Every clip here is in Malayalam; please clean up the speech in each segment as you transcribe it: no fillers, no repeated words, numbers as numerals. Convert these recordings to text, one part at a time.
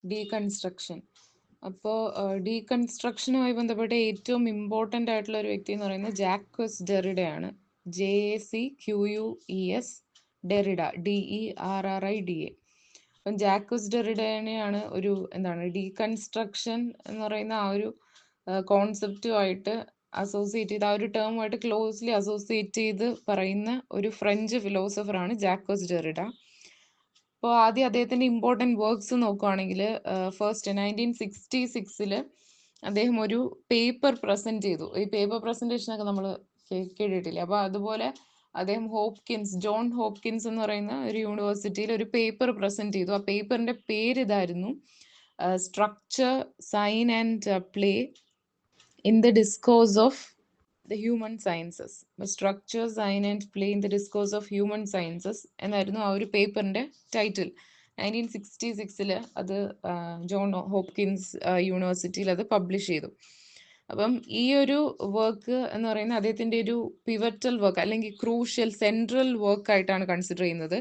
ഡീകൺസ്ട്രക്ഷൻ. അപ്പോൾ ഡീകൺസ്ട്രക്ഷനുമായി ബന്ധപ്പെട്ട ഏറ്റവും ഇമ്പോർട്ടൻ്റ് ആയിട്ടുള്ള ഒരു വ്യക്തി എന്ന് പറയുന്നത് ജാക്വസ് ഡെറിഡയാണ്. JACQUES Derrida, DERRIDA. അപ്പം ജാക്വസ് ഡെറിഡനെയാണ് ഒരു ഡീകൺസ്ട്രക്ഷൻ എന്ന് പറയുന്ന ആ ഒരു കോൺസെപ്റ്റുമായിട്ട് അസോസിയേറ്റ് ചെയ്ത്, ആ ഒരു ടേമുമായിട്ട് ക്ലോസ്ലി അസോസിയേറ്റ് ചെയ്ത് പറയുന്ന ഒരു ഫ്രഞ്ച് ഫിലോസഫറാണ് ജാക്വസ് ഡെറിഡ. അപ്പോൾ ആദ്യം അദ്ദേഹത്തിൻ്റെ ഇമ്പോർട്ടൻറ്റ് വർക്ക്സ് നോക്കുകയാണെങ്കിൽ, ഫസ്റ്റ് 1966 അദ്ദേഹം ഒരു പേപ്പർ പ്രസൻറ്റ് ചെയ്തു. ഈ പേപ്പർ പ്രസൻറ്റേഷനൊക്കെ നമ്മൾ കേട്ടിട്ടില്ലേ? അപ്പോൾ അതുപോലെ അദ്ദേഹം ജോൺ ഹോപ്കിൻസ് എന്ന് പറയുന്ന ഒരു യൂണിവേഴ്സിറ്റിയിൽ ഒരു പേപ്പർ പ്രസൻറ്റ് ചെയ്തു. ആ പേപ്പറിൻ്റെ പേര് ഇതായിരുന്നു: structure, sign and play in the discourse of the human sciences. Structure, sign and play in the discourse of human sciences എന്നായിരുന്നു ആ ഒരു പേപ്പറിൻ്റെ ടൈറ്റിൽ. 1966 അത് ജോൺ ഹോപ്കിൻസ് യൂണിവേഴ്സിറ്റിയിൽ അത് പബ്ലിഷ് ചെയ്തു. അപ്പം ഈ ഒരു വർക്ക് എന്ന് പറയുന്നത് അദ്ദേഹത്തിൻ്റെ ഒരു പിവറ്റൽ വർക്ക് അല്ലെങ്കിൽ ക്രൂഷ്യൽ സെൻട്രൽ വർക്കായിട്ടാണ് കൺസിഡർ ചെയ്യുന്നത്.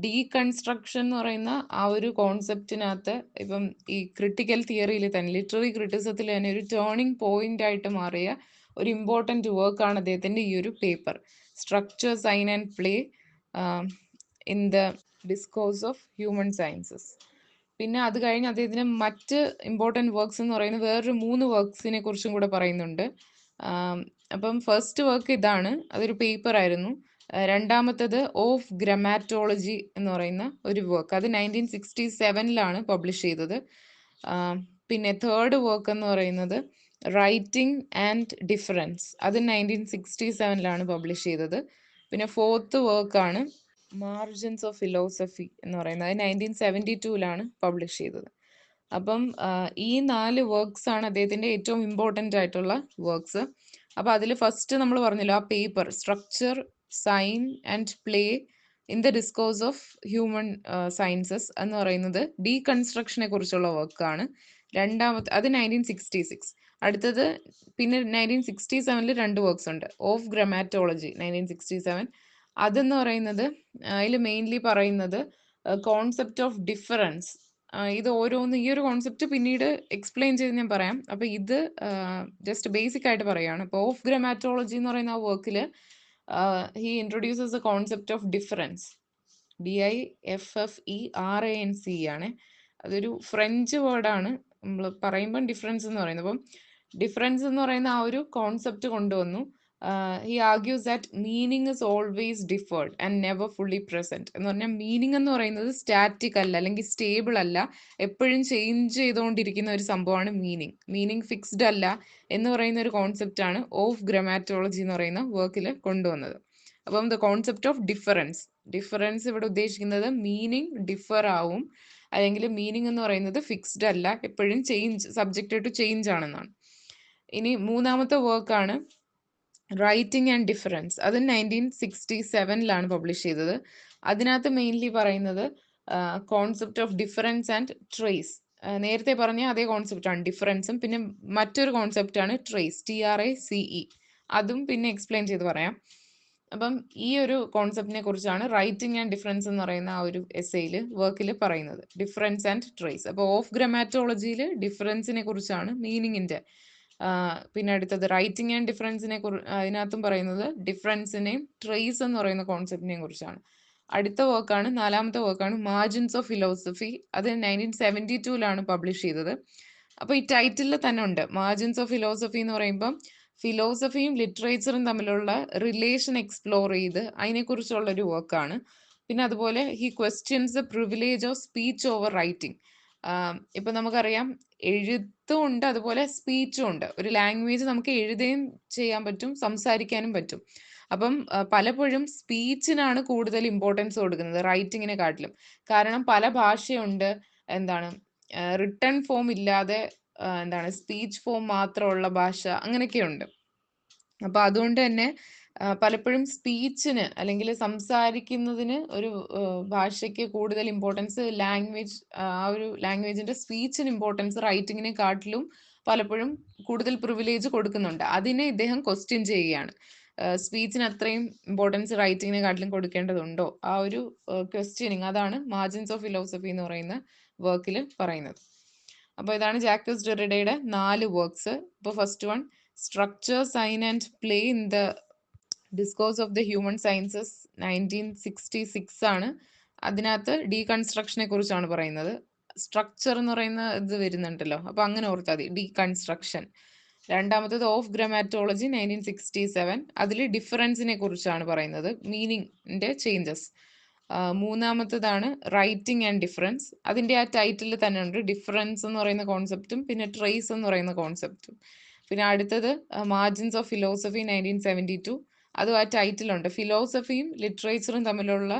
ഡീകൺസ്ട്രക്ഷൻ എന്ന് പറയുന്ന ആ ഒരു കോൺസെപ്റ്റിനകത്ത് ഇപ്പം ഈ ക്രിട്ടിക്കൽ തിയറിയിൽ തന്നെ, ലിറ്റററി ക്രിറ്റിസത്തിൽ തന്നെ ഒരു ടേണിംഗ് പോയിന്റ് ആയിട്ട് മാറിയ ഒരു ഇമ്പോർട്ടൻറ്റ് വർക്കാണ് അദ്ദേഹത്തിൻ്റെ ഈ ഒരു paper, structure, sign and play in the discourse of human sciences. പിന്നെ അത് കഴിഞ്ഞ് അദ്ദേഹത്തിന് മറ്റ് ഇമ്പോർട്ടൻറ്റ് വർക്ക്സ് എന്ന് പറയുന്നത് വേറൊരു 3 വർക്ക്സിനെ കുറിച്ചും കൂടെ പറയുന്നുണ്ട്. അപ്പം ഫസ്റ്റ് വർക്ക് ഇതാണ്, അതൊരു പേപ്പർ ആയിരുന്നു. രണ്ടാമത്തത് ഓഫ് ഗ്രാമാറ്റോളജി എന്ന് പറയുന്ന ഒരു വർക്ക്, അത് 1967 പബ്ലിഷ് ചെയ്തത്. പിന്നെ തേർഡ് വർക്ക് എന്ന് പറയുന്നത് റൈറ്റിംഗ് ആൻഡ് ഡിഫറൻസ്, അത് 1967 പബ്ലിഷ് ചെയ്തത്. പിന്നെ ഫോർത്ത് വർക്കാണ് മാർജിൻസ് ഓഫ് ഫിലോസഫി എന്ന് പറയുന്നത്, അത് 1972 പബ്ലിഷ് ചെയ്തത്. അപ്പം ഈ 4 വർക്ക്സ് ആണ് അദ്ദേഹത്തിൻ്റെ ഏറ്റവും ഇമ്പോർട്ടൻ്റ് ആയിട്ടുള്ള വർക്ക്സ്. അപ്പോൾ അതിൽ ഫസ്റ്റ് നമ്മൾ പറഞ്ഞല്ലോ, ആ paper structure, sign and play in the discourse of human sciences എന്ന് പറയുന്നത് ഡീകൺസ്ട്രക്ഷനെ കുറിച്ചുള്ള വർക്കാണ്. രണ്ടാമത്തെ അത് 1966. അടുത്തത് പിന്നെ 1967 2 വർക്ക്സ് ഉണ്ട്. ഓഫ് ഗ്രാമാറ്റോളജി 1967, അതെന്ന് പറയുന്നത് അതിൽ മെയിൻലി പറയുന്നത് കോൺസെപ്റ്റ് ഓഫ് ഡിഫറൻസ്. ഇത് ഓരോന്ന്, ഈ ഒരു കോൺസെപ്റ്റ് പിന്നീട് എക്സ്പ്ലെയിൻ ചെയ്ത് ഞാൻ പറയാം. അപ്പോൾ ഇത് ജസ്റ്റ് ബേസിക് ആയിട്ട് പറയുകയാണ്. അപ്പോൾ ഓഫ് ഗ്രാമാറ്റോളജി എന്ന് പറയുന്ന ആ വർക്കിൽ he introduces the concept of difference. DIFFERANC ആണ്. അതൊരു ഫ്രഞ്ച് വേർഡാണ്. നമ്മൾ പറയുമ്പം ഡിഫറൻസ് എന്ന് പറയുന്നത്. അപ്പം ഡിഫറൻസ് എന്ന് പറയുന്ന ആ ഒരു കോൺസെപ്റ്റ് കൊണ്ടുവന്നു. He argues that meaning is always deferred and never fully present. എന്ന് പറഞ്ഞാൽ മീനിങ് എന്ന് പറയുന്നത് സ്റ്റാറ്റിക് അല്ല, അല്ലെങ്കിൽ സ്റ്റേബിൾ അല്ല, എപ്പോഴും ചേഞ്ച് ചെയ്തുകൊണ്ടിരിക്കുന്ന ഒരു സംഭവമാണ് മീനിങ്. മീനിങ് ഫിക്സ്ഡ് അല്ല എന്ന് പറയുന്ന ഒരു കോൺസെപ്റ്റാണ് ഓഫ് ഗ്രാമാറ്റോളജി എന്ന് പറയുന്ന വർക്കിൽ കൊണ്ടുവന്നത്. അപ്പം ദ കോൺസെപ്റ്റ് ഓഫ് ഡിഫറൻസ് ഇവിടെ ഉദ്ദേശിക്കുന്നത് മീനിങ് ഡിഫർ ആവും, അല്ലെങ്കിൽ മീനിങ് എന്ന് പറയുന്നത് ഫിക്സ്ഡ് അല്ല, എപ്പോഴും സബ്ജക്റ്റ് ടു ചേഞ്ച് ആണെന്നാണ്. ഇനി മൂന്നാമത്തെ വർക്കാണ് റൈറ്റിംഗ് ആൻഡ് ഡിഫറൻസ്, അത് 1967 പബ്ലിഷ് ചെയ്തത്. അതിനകത്ത് മെയിൻലി പറയുന്നത് concept of difference and trace. നേരത്തെ പറഞ്ഞ അതേ കോൺസെപ്റ്റാണ് ഡിഫറൻസും, പിന്നെ മറ്റൊരു കോൺസെപ്റ്റാണ് ട്രേസ്, TRACE. അതും പിന്നെ എക്സ്പ്ലെയിൻ ചെയ്ത് പറയാം. അപ്പം ഈ ഒരു കോൺസെപ്റ്റിനെ കുറിച്ചാണ് റൈറ്റിംഗ് ആൻഡ് ഡിഫറൻസ് എന്ന് പറയുന്ന ആ ഒരു വർക്കിൽ പറയുന്നത്, ഡിഫറൻസ് ആൻഡ് ട്രേസ്. അപ്പോൾ ഓഫ് ഗ്രാമാറ്റോളജിയിൽ ഡിഫറൻസിനെ കുറിച്ചാണ്, മീനിങ്ങിൻ്റെ. പിന്നെ അടുത്തത് റൈറ്റിംഗ് ആൻഡ് ഡിഫറൻസിനെ അതിനകത്തും പറയുന്നത് ഡിഫറൻസിനെയും ട്രേസ് എന്ന് പറയുന്ന കോൺസെപ്റ്റിനെയും കുറിച്ചാണ്. അടുത്ത വർക്കാണ്, നാലാമത്തെ വർക്കാണ് മാർജിൻസ് ഓഫ് ഫിലോസഫി, അത് 1972 പബ്ലിഷ് ചെയ്തത്. അപ്പോൾ ഈ ടൈറ്റിലിൽ തന്നെ ഉണ്ട്, മാർജിൻസ് ഓഫ് ഫിലോസഫി എന്ന് പറയുമ്പം ഫിലോസഫിയും ലിറ്ററേച്ചറും തമ്മിലുള്ള റിലേഷൻ എക്സ്പ്ലോർ ചെയ്ത് അതിനെക്കുറിച്ചുള്ള ഒരു വർക്കാണ്. പിന്നെ അതുപോലെ he questions the privilege of speech over writing. ഇപ്പം നമുക്കറിയാം, എഴുത്തും ഉണ്ട്, അതുപോലെ സ്പീച്ചും ഉണ്ട്. ഒരു ലാംഗ്വേജ് നമുക്ക് എഴുതുകയും ചെയ്യാൻ പറ്റും, സംസാരിക്കാനും പറ്റും. അപ്പം പലപ്പോഴും സ്പീച്ചിനാണ് കൂടുതൽ ഇമ്പോർട്ടൻസ് കൊടുക്കുന്നത് റൈറ്റിങ്ങിനെ കാട്ടിലും. കാരണം പല ഭാഷയുണ്ട്, റിട്ടൺ ഫോം ഇല്ലാതെ സ്പീച്ച് ഫോം മാത്രമുള്ള ഭാഷ, അങ്ങനെയൊക്കെയുണ്ട്. അപ്പോൾ അതുകൊണ്ട് തന്നെ പലപ്പോഴും സ്പീച്ചിന് അല്ലെങ്കിൽ സംസാരിക്കുന്നതിന് ഒരു ഭാഷയ്ക്ക് കൂടുതൽ ഇമ്പോർട്ടൻസ്, ആ ഒരു ലാംഗ്വേജിൻ്റെ സ്പീച്ചിന് ഇമ്പോർട്ടൻസ് റൈറ്റിങ്ങിനെ കാട്ടിലും പലപ്പോഴും കൂടുതൽ പ്രിവിലേജ് കൊടുക്കുന്നുണ്ട്. അതിനെ ഇദ്ദേഹം ക്വസ്റ്റ്യൻ ചെയ്യുകയാണ്. സ്പീച്ചിന് അത്രയും ഇമ്പോർട്ടൻസ് റൈറ്റിങ്ങിനെ കാട്ടിലും കൊടുക്കേണ്ടതുണ്ടോ, ആ ഒരു ക്വസ്റ്റ്യനിങ്, അതാണ് മാർജിൻസ് ഓഫ് ഫിലോസഫി എന്ന് പറയുന്ന വർക്കിൽ പറയുന്നത്. അപ്പോൾ ഇതാണ് ജാക്വസ് ഡെറിഡയുടെ 4 വർക്ക്സ്. ഇപ്പോൾ first one structure, sign and play in the discourse of the human sciences 1966 ആണ്. അതിനകത്ത് ഡീകൺസ്ട്രക്ഷനെ കുറിച്ചാണ് പറയുന്നത്. സ്ട്രക്ചർ എന്ന് പറയുന്ന ഇത് വരുന്നുണ്ടല്ലോ, അപ്പോൾ അങ്ങനെ ഓർത്താൽ മതി, ഡീകൺസ്ട്രക്ഷൻ. രണ്ടാമത്തത് ഓഫ് ഗ്രാമാറ്റോളജി 1967, അതിൽ ഡിഫറൻസിനെ കുറിച്ചാണ് പറയുന്നത്, മീനിങ്ങിൻ്റെ ചേഞ്ചസ്. മൂന്നാമത്തതാണ് റൈറ്റിംഗ് ആൻഡ് ഡിഫറൻസ്. അതിൻ്റെ ആ ടൈറ്റിൽ തന്നെ ഉണ്ട് ഡിഫറൻസ് എന്ന് പറയുന്ന കോൺസെപ്റ്റും പിന്നെ ട്രേസ് എന്ന് പറയുന്ന കോൺസെപ്റ്റും. പിന്നെ അടുത്തത് മാർജിൻസ് ഓഫ് ഫിലോസഫി 1972, അതും ആ ടൈറ്റിലുണ്ട്, ഫിലോസഫിയും ലിറ്ററേച്ചറും തമ്മിലുള്ള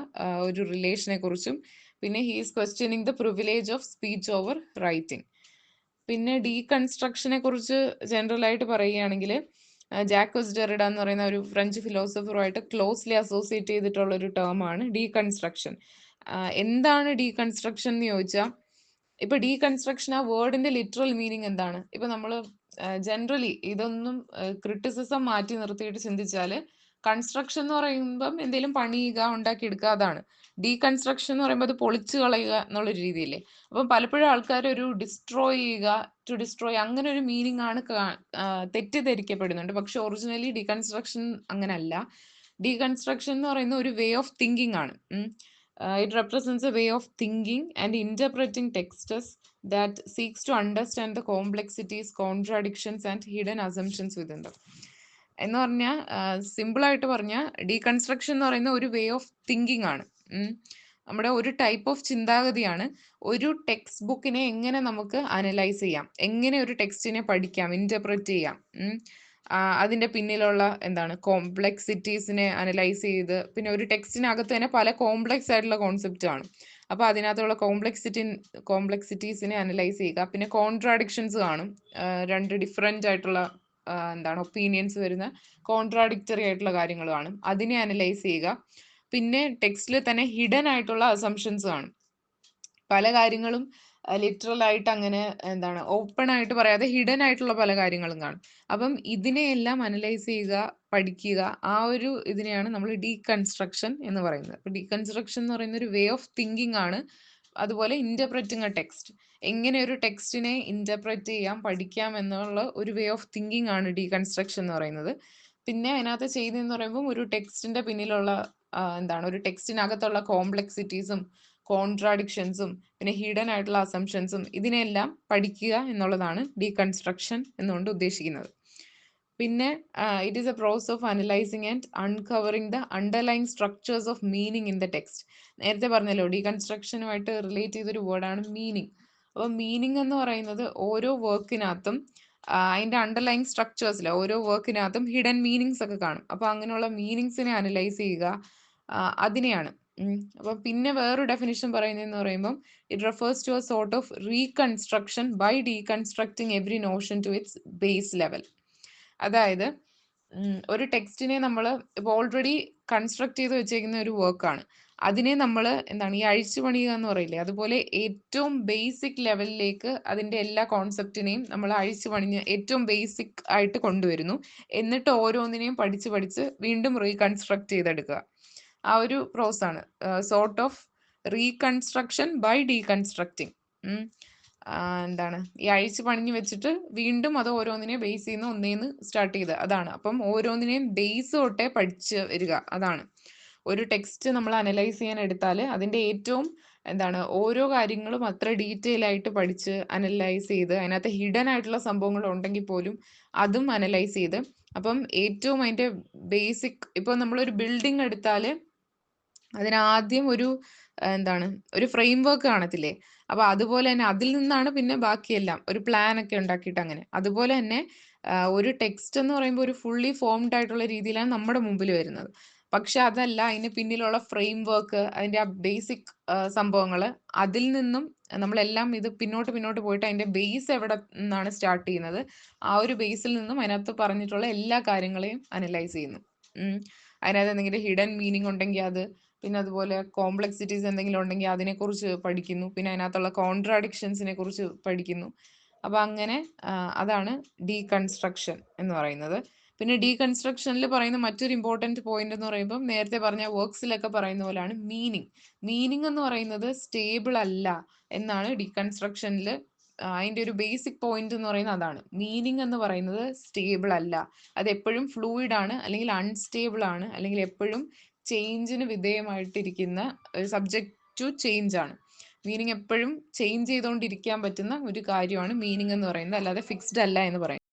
ഒരു റിലേഷനെ കുറിച്ചും. പിന്നെ he's questioning the privilege of speech over writing. പിന്നെ ഡീകൺസ്ട്രക്ഷനെ കുറിച്ച് ജനറൽ ആയിട്ട് പറയുകയാണെങ്കിൽ ജാക്വസ് ഡെറിഡ എന്ന് പറയുന്ന ഒരു ഫ്രഞ്ച് ഫിലോസഫറുമായിട്ട് ക്ലോസ്ലി അസോസിയേറ്റ് ചെയ്തിട്ടുള്ള ഒരു ടേമാണ് ഡീകൺസ്ട്രക്ഷൻ. എന്താണ് ഡീകൺസ്ട്രക്ഷൻ എന്ന് ചോദിച്ചാൽ, ഇപ്പൊ ഡീകൺസ്ട്രക്ഷൻ ആ വേർഡിന്റെ ലിറ്ററൽ മീനിങ് എന്താണ്? ഇപ്പൊ നമ്മൾ ജനറലി ഇതൊന്നും ക്രിറ്റിസിസം മാറ്റി നിർത്തിയിട്ട് ചിന്തിച്ചാല് കൺസ്ട്രക്ഷൻ എന്ന് പറയുമ്പം എന്തെങ്കിലും പണിയുക, ഉണ്ടാക്കിയെടുക്കുക, അതാണ്. ഡീകൺസ്ട്രക്ഷൻ എന്ന് പറയുമ്പോൾ അത് പൊളിച്ചു കളയുക എന്നുള്ള രീതിയില്ലേ. അപ്പം പലപ്പോഴും ആൾക്കാർ ഒരു ഡിസ്ട്രോയ് ചെയ്യുക, ടു ഡിസ്ട്രോയ്, അങ്ങനെ ഒരു മീനിങ് ആണ് തെറ്റിദ്ധരിക്കപ്പെടുന്നുണ്ട്. പക്ഷെ ഒറിജിനലി ഡീകൺസ്ട്രക്ഷൻ അങ്ങനല്ല. ഡീകൺസ്ട്രക്ഷൻ എന്ന് പറയുന്ന ഒരു വേ ഓഫ് തിങ്കിങ് ആണ്. It represents a way of thinking and interpreting texts that seeks to understand the complexities, contradictions and hidden assumptions within them. എന്ന് പറഞ്ഞാൽ സിമ്പിളായിട്ട് പറഞ്ഞാൽ ഡീകൺസ്ട്രക്ഷൻ എന്ന് പറയുന്ന ഒരു വേ ഓഫ് തിങ്കിങ് ആണ്. നമ്മുടെ ഒരു ടൈപ്പ് ഓഫ് ചിന്താഗതിയാണ്. ഒരു ടെക്സ്റ്റ് ബുക്കിനെ എങ്ങനെ നമുക്ക് അനലൈസ് ചെയ്യാം, എങ്ങനെ ഒരു ടെക്സ്റ്റിനെ പഠിക്കാം, ഇന്റർപ്രറ്റ് ചെയ്യാം, അതിന്റെ പിന്നിലുള്ള എന്താണ് കോംപ്ലക്സിറ്റീസിനെ അനലൈസ് ചെയ്ത്, പിന്നെ ഒരു ടെക്സ്റ്റിനകത്ത് തന്നെ പല കോംപ്ലക്സ് ആയിട്ടുള്ള കോൺസെപ്റ്റ് ആണ്. അപ്പോൾ അതിനകത്തുള്ള കോംപ്ലക്സിറ്റീസിനെ അനലൈസ് ചെയ്യുക. പിന്നെ കോൺട്രാഡിക്ഷൻസ് കാണും, രണ്ട് ഡിഫറെൻ്റ് ആയിട്ടുള്ള എന്താണ് ഒപ്പീനിയൻസ് വരുന്ന കോൺട്രാഡിക്ടറി ആയിട്ടുള്ള കാര്യങ്ങൾ കാണും, അതിനെ അനലൈസ് ചെയ്യുക. പിന്നെ ടെക്സ്റ്റിൽ തന്നെ ഹിഡൻ ആയിട്ടുള്ള അസംഷൻസ് കാണും. പല കാര്യങ്ങളും ലിറ്ററൽ ആയിട്ട് അങ്ങനെ എന്താണ് ഓപ്പൺ ആയിട്ട് പറയാതെ ഹിഡൻ ആയിട്ടുള്ള പല കാര്യങ്ങളും കാണും. അപ്പം ഇതിനെയെല്ലാം അനലൈസ് ചെയ്യുക, പഠിക്കുക, ആ ഒരു ഇതിനെയാണ് നമ്മൾ ഡീകൺസ്ട്രക്ഷൻ എന്ന് പറയുന്നത്. അപ്പൊ ഡീകൺസ്ട്രക്ഷൻ എന്ന് പറയുന്ന ഒരു വേ ഓഫ് തിങ്കിങ് ആണ്. അതുപോലെ ഇന്റർപ്രറ്റിംഗ് എ ടെക്സ്റ്റ്, എങ്ങനെ ഒരു ടെക്സ്റ്റിനെ ഇന്റർപ്രറ്റ് ചെയ്യാം, പഠിക്കാം എന്നുള്ള ഒരു വേ ഓഫ് തിങ്കിങ് ആണ് ഡീകൺസ്ട്രക്ഷൻ എന്ന് പറയുന്നത്. പിന്നെ അതിനകത്ത് ചെയ്യുന്നതെന്ന് പറയുമ്പോൾ ഒരു ടെക്സ്റ്റിന്റെ പിന്നിലുള്ള എന്താണ് ഒരു ടെക്സ്റ്റിനകത്തുള്ള കോംപ്ലക്സിറ്റീസും കോൺട്രാഡിക്ഷൻസും പിന്നെ ഹിഡൻ ആയിട്ടുള്ള അസംഷൻസും ഇതിനെല്ലാം പഠിക്കുക എന്നുള്ളതാണ് ഡീകൺസ്ട്രക്ഷൻ എന്നുകൊണ്ട് ഉദ്ദേശിക്കുന്നത്. പിന്നെ it is a process of analysing and uncovering the underlying structures of meaning in the text. നേരത്തെ പറഞ്ഞല്ലോ ഡീകൺസ്ട്രക്ഷനുമായിട്ട് റിലേറ്റ് ചെയ്തൊരു വേർഡാണ് മീനിങ്. അപ്പോൾ മീനിങ് എന്ന് പറയുന്നത് ഓരോ വർക്കിനകത്തും അതിൻ്റെ അണ്ടർലൈങ് സ്ട്രക്ചേഴ്സിൽ ഓരോ വർക്കിനകത്തും ഹിഡൻ മീനിങ്സ് ഒക്കെ കാണും. അപ്പോൾ അങ്ങനെയുള്ള മീനിങ്സിനെ അനലൈസ് ചെയ്യുക, അതിനെയാണ്. അപ്പൊ പിന്നെ വേറൊരു ഡെഫിനിഷൻ പറയുന്നതെന്ന് പറയുമ്പം it refers to a sort of reconstruction by deconstructing every notion to its base level. അതായത് ഒരു ടെക്സ്റ്റിനെ നമ്മൾ ഇപ്പോൾ ഓൾറെഡി കൺസ്ട്രക്ട് ചെയ്ത് വെച്ചേക്കുന്ന ഒരു വർക്കാണ്, അതിനെ നമ്മൾ എന്താണ് ഈ അഴിച്ചു പണിയുക എന്ന് പറയില്ലേ, അതുപോലെ ഏറ്റവും ബേസിക് ലെവലിലേക്ക് അതിൻ്റെ എല്ലാ കോൺസെപ്റ്റിനെയും നമ്മൾ അഴിച്ചു പണിഞ്ഞ് ഏറ്റവും ബേസിക് ആയിട്ട് കൊണ്ടുവരുന്നു. എന്നിട്ട് ഓരോന്നിനെയും പഠിച്ച് പഠിച്ച് വീണ്ടും റീകൺസ്ട്രക്ട് ചെയ്തെടുക്കുക. ആ ഒരു പ്രോസാണ് സോർട്ട് ഓഫ് റീകൺസ്ട്രക്ഷൻ ബൈ ഡീകൺസ്ട്രക്റ്റിംഗ്. എന്താണ് ഈ അഴിച്ച് പണിഞ്ഞു വെച്ചിട്ട് വീണ്ടും അത് ഓരോന്നിനെ ബേസ് ചെയ്യുന്ന ഒന്നേന്ന് സ്റ്റാർട്ട് ചെയ്ത്, അതാണ്. അപ്പം ഓരോന്നിനെയും ബേസ് തൊട്ടേ പഠിച്ച് വരിക, അതാണ്. ഒരു ടെക്സ്റ്റ് നമ്മൾ അനലൈസ് ചെയ്യാൻ എടുത്താൽ അതിൻ്റെ ഏറ്റവും എന്താണ് ഓരോ കാര്യങ്ങളും അത്ര ഡീറ്റെയിൽ ആയിട്ട് പഠിച്ച് അനലൈസ് ചെയ്ത് അതിനകത്ത് ഹിഡൻ ആയിട്ടുള്ള സംഭവങ്ങൾ ഉണ്ടെങ്കിൽ പോലും അതും അനലൈസ് ചെയ്ത്, അപ്പം ഏറ്റവും അതിൻ്റെ ബേസിക്, ഇപ്പോൾ നമ്മളൊരു ബിൽഡിംഗ് എടുത്താൽ അതിനാദ്യം ഒരു എന്താണ് ഒരു ഫ്രെയിം വർക്ക് കാണത്തില്ലേ, അപ്പൊ അതുപോലെ തന്നെ അതിൽ നിന്നാണ് പിന്നെ ബാക്കിയെല്ലാം ഒരു പ്ലാൻ ഒക്കെ ഉണ്ടാക്കിയിട്ട് അങ്ങനെ. അതുപോലെ തന്നെ ഒരു ടെക്സ്റ്റ് എന്ന് പറയുമ്പോൾ ഒരു ഫുള്ളി ഫോംഡ് ആയിട്ടുള്ള രീതിയിലാണ് നമ്മുടെ മുമ്പിൽ വരുന്നത്. പക്ഷെ അതല്ല, അതിന് പിന്നിലുള്ള ഫ്രെയിം വർക്ക്, അതിന്റെ ആ ബേസിക് സംഭവങ്ങൾ, അതിൽ നിന്നും നമ്മളെല്ലാം ഇത് പിന്നോട്ട് പിന്നോട്ട് പോയിട്ട് അതിന്റെ ബേസ് എവിടെ നിന്നാണ് സ്റ്റാർട്ട് ചെയ്യുന്നത്, ആ ഒരു ബേസിൽ നിന്നും അതിനകത്ത് പറഞ്ഞിട്ടുള്ള എല്ലാ കാര്യങ്ങളെയും അനലൈസ് ചെയ്യുന്നു. അതിനകത്ത് എന്തെങ്കിലും ഹിഡൻ മീനിങ് ഉണ്ടെങ്കിൽ അത്, പിന്നെ അതുപോലെ കോംപ്ലക്സിറ്റീസ് എന്തെങ്കിലും ഉണ്ടെങ്കിൽ അതിനെക്കുറിച്ച് പഠിക്കുന്നു, പിന്നെ അതിനകത്തുള്ള കോൺട്രാഡിക്ഷൻസിനെ കുറിച്ച് പഠിക്കുന്നു. അപ്പൊ അങ്ങനെ അതാണ് ഡീകൺസ്ട്രക്ഷൻ എന്ന് പറയുന്നത്. പിന്നെ ഡീകൺസ്ട്രക്ഷനിൽ പറയുന്ന മറ്റൊരു ഇമ്പോർട്ടൻറ്റ് പോയിന്റ് എന്ന് പറയുമ്പോൾ നേരത്തെ പറഞ്ഞ വർക്ക്സിലൊക്കെ പറയുന്ന പോലെയാണ് മീനിങ്. മീനിങ് എന്ന് പറയുന്നത് സ്റ്റേബിൾ അല്ല എന്നാണ് ഡീകൺസ്ട്രക്ഷനിൽ അതിൻ്റെ ഒരു ബേസിക് പോയിന്റ് എന്ന് പറയുന്നത് അതാണ്. മീനിങ് എന്ന് പറയുന്നത് സ്റ്റേബിൾ അല്ല, അത് എപ്പോഴും ഫ്ലൂയിഡ് ആണ്, അല്ലെങ്കിൽ അൺസ്റ്റേബിൾ ആണ്, അല്ലെങ്കിൽ എപ്പോഴും ചേഞ്ചിന് വിധേയമായിട്ടിരിക്കുന്ന സബ്ജക്റ്റ് ടു ചേഞ്ച് ആണ്. മീനിങ് എപ്പോഴും ചേഞ്ച് ചെയ്തുകൊണ്ടിരിക്കാൻ പറ്റുന്ന ഒരു കാര്യമാണ് മീനിങ് എന്ന് പറയുന്നത്, അല്ലാതെ ഫിക്സ്ഡ് അല്ല എന്ന് പറയുന്നത്.